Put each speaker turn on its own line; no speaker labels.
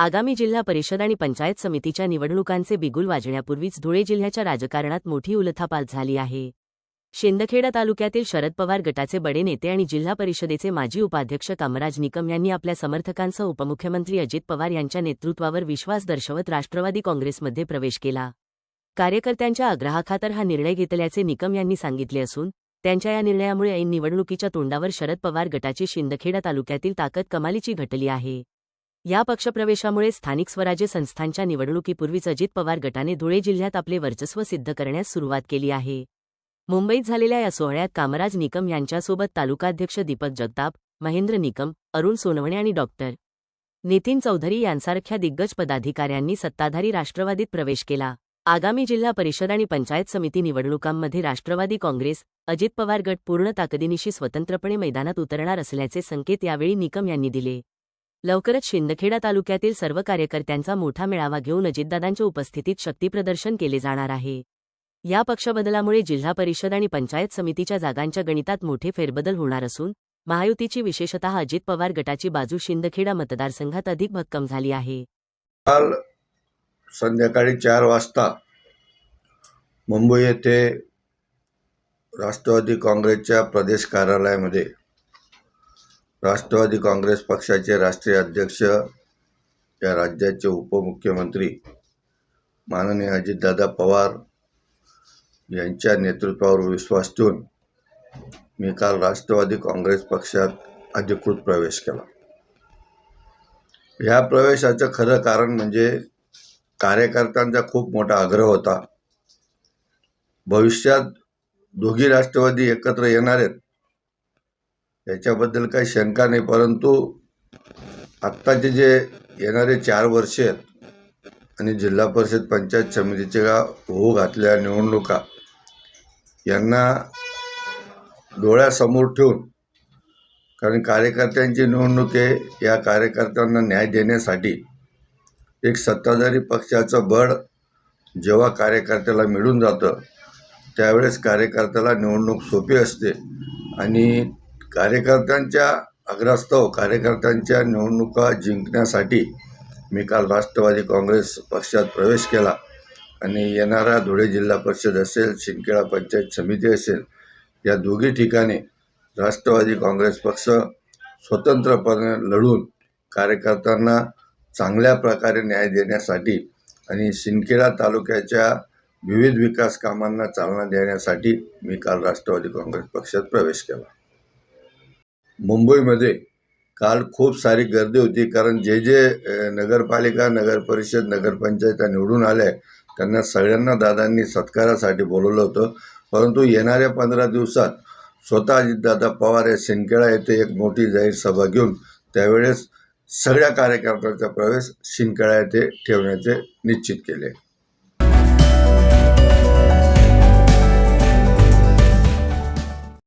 आगामी जिल्हा परिषद आणि पंचायत समितीच्या निवडणुकांचे बिगुल वाजण्यापूर्वीच धुळे जिल्ह्याच्या राजकारणात मोठी उलथापालथ झाली आहे। शिंदखेडा तालुक्यातील शरद पवार गटाचे बडे नेते आणि जिल्हा परिषदेचे माजी उपाध्यक्ष कामराज निकम यांनी आपल्या समर्थकांसह उपमुख्यमंत्री अजित पवार यांच्या नेतृत्वावर विश्वास दर्शवत राष्ट्रवादी काँग्रेसमध्ये प्रवेश केला। कार्यकर्त्यांच्या आग्रहाखातर हा निर्णय घेतल्याचे निकम यांनी सांगितले असून त्यांच्या या निर्णयामुळे ऐन निवडणुकीच्या तोंडावर शरद पवार गटाची शिंदखेडा तालुक्यातील ताकद कमालीची घटली आहे। या पक्षप्रवेशामुळे स्थानिक स्वराज्य संस्थांच्या निवडणुकीपूर्वीच अजित पवार गटाने धुळे जिल्ह्यात आपले वर्चस्व सिद्ध करण्यास सुरुवात केली आहे। मुंबईत झालेल्या या सोहळ्यात कामराज निकम यांच्यासोबत तालुकाध्यक्ष दीपक जगताप, महेंद्र निकम, अरुण सोनवणे आणि डॉक्टर नितीन चौधरी यांसारख्या दिग्गज पदाधिकाऱ्यांनी सत्ताधारी राष्ट्रवादीत प्रवेश केला। आगामी जिल्हा परिषद आणि पंचायत समिती निवडणुकांमध्ये राष्ट्रवादी काँग्रेस, अजित पवार गट पूर्ण ताकदीनिशी स्वतंत्रपणे मैदानात उतरणार असल्याचे संकेत यावेळी निकम यांनी दिले। लवकरच शिंदखेडा तालुक्यातील सर्व कार्यकर्त्यांचा मोठा मेळावा घेऊन अजितदादांच्या उपस्थितीत शक्तीप्रदर्शन केले जाणार आहे। या पक्षबदलामुळे जिल्हा परिषद आणि पंचायत समितीच्या जागांच्या गणितात मोठे फेरबदल होणार असून महायुतीची विशेषतः अजित पवार गटाची बाजू शिंदखेडा मतदारसंघात अधिक भक्कम झाली आहे।
काल संध्याकाळी 4 वाजता मुंबई येथे राष्ट्रवादी काँग्रेसच्या प्रदेश कार्यालयामध्ये राष्ट्रवादी काँग्रेस पक्षाचे राष्ट्रीय अध्यक्ष, या राज्याचे उपमुख्यमंत्री माननीय अजितदादा पवार यांच्या नेतृत्वावर विश्वास ठेवून मी काल राष्ट्रवादी काँग्रेस पक्षात अधिकृत प्रवेश केला। ह्या प्रवेशाचं खरं कारण म्हणजे कार्यकर्त्यांचा खूप मोठा आग्रह होता। भविष्यात दोघी राष्ट्रवादी एकत्र येणार आहेत याच्याबद्दल काही शंका नाही, परंतु आत्ताचे जे येणारे 4 वर्ष आहेत आणि जिल्हा परिषद पंचायत समितीच्या होऊ घातलेल्या निवडणुका यांना डोळ्यासमोर ठेवून, कारण कार्यकर्त्यांची निवडणूक आहे, या कार्यकर्त्यांना न्याय देण्यासाठी एक सत्ताधारी पक्षाचं बळ जेव्हा कार्यकर्त्याला मिळून जातं त्यावेळेस कार्यकर्त्याला निवडणूक सोपी असते आणि कार्यकर्त्यांच्या आग्रहास्तव कार्यकर्त्यांच्या निवडणुका जिंकण्यासाठी मी काल राष्ट्रवादी काँग्रेस पक्षात प्रवेश केला आणि येणारा धुळे जिल्हा परिषद असेल, शिंदखेडा पंचायत समिती असेल, या दोघी ठिकाणी राष्ट्रवादी काँग्रेस पक्ष स्वतंत्रपणे लढून कार्यकर्त्यांना चांगल्या प्रकारे न्याय देण्यासाठी आणि शिंदखेडा तालुक्याच्या विविध विकास कामांना चालना देण्यासाठी मी काल राष्ट्रवादी काँग्रेस पक्षात प्रवेश केला। मुंबईमध्ये काल खूप सारी गर्दी होती, कारण जे नगरपालिका, नगरपरिषद, नगरपंचायत निवडून आले त्यांना सगळ्यांना दादांनी सत्कारासाठी बोलवलं होतं, परंतु येणाऱ्या 15 दिवसात स्वतः अजितदादा पवार या शिंदखेडा येथे एक मोठी जाहीर सभा घेऊन त्यावेळेस सगळ्या कार्यकर्त्यांचा प्रवेश शिंदखेडा येथे ठेवण्याचे निश्चित केले।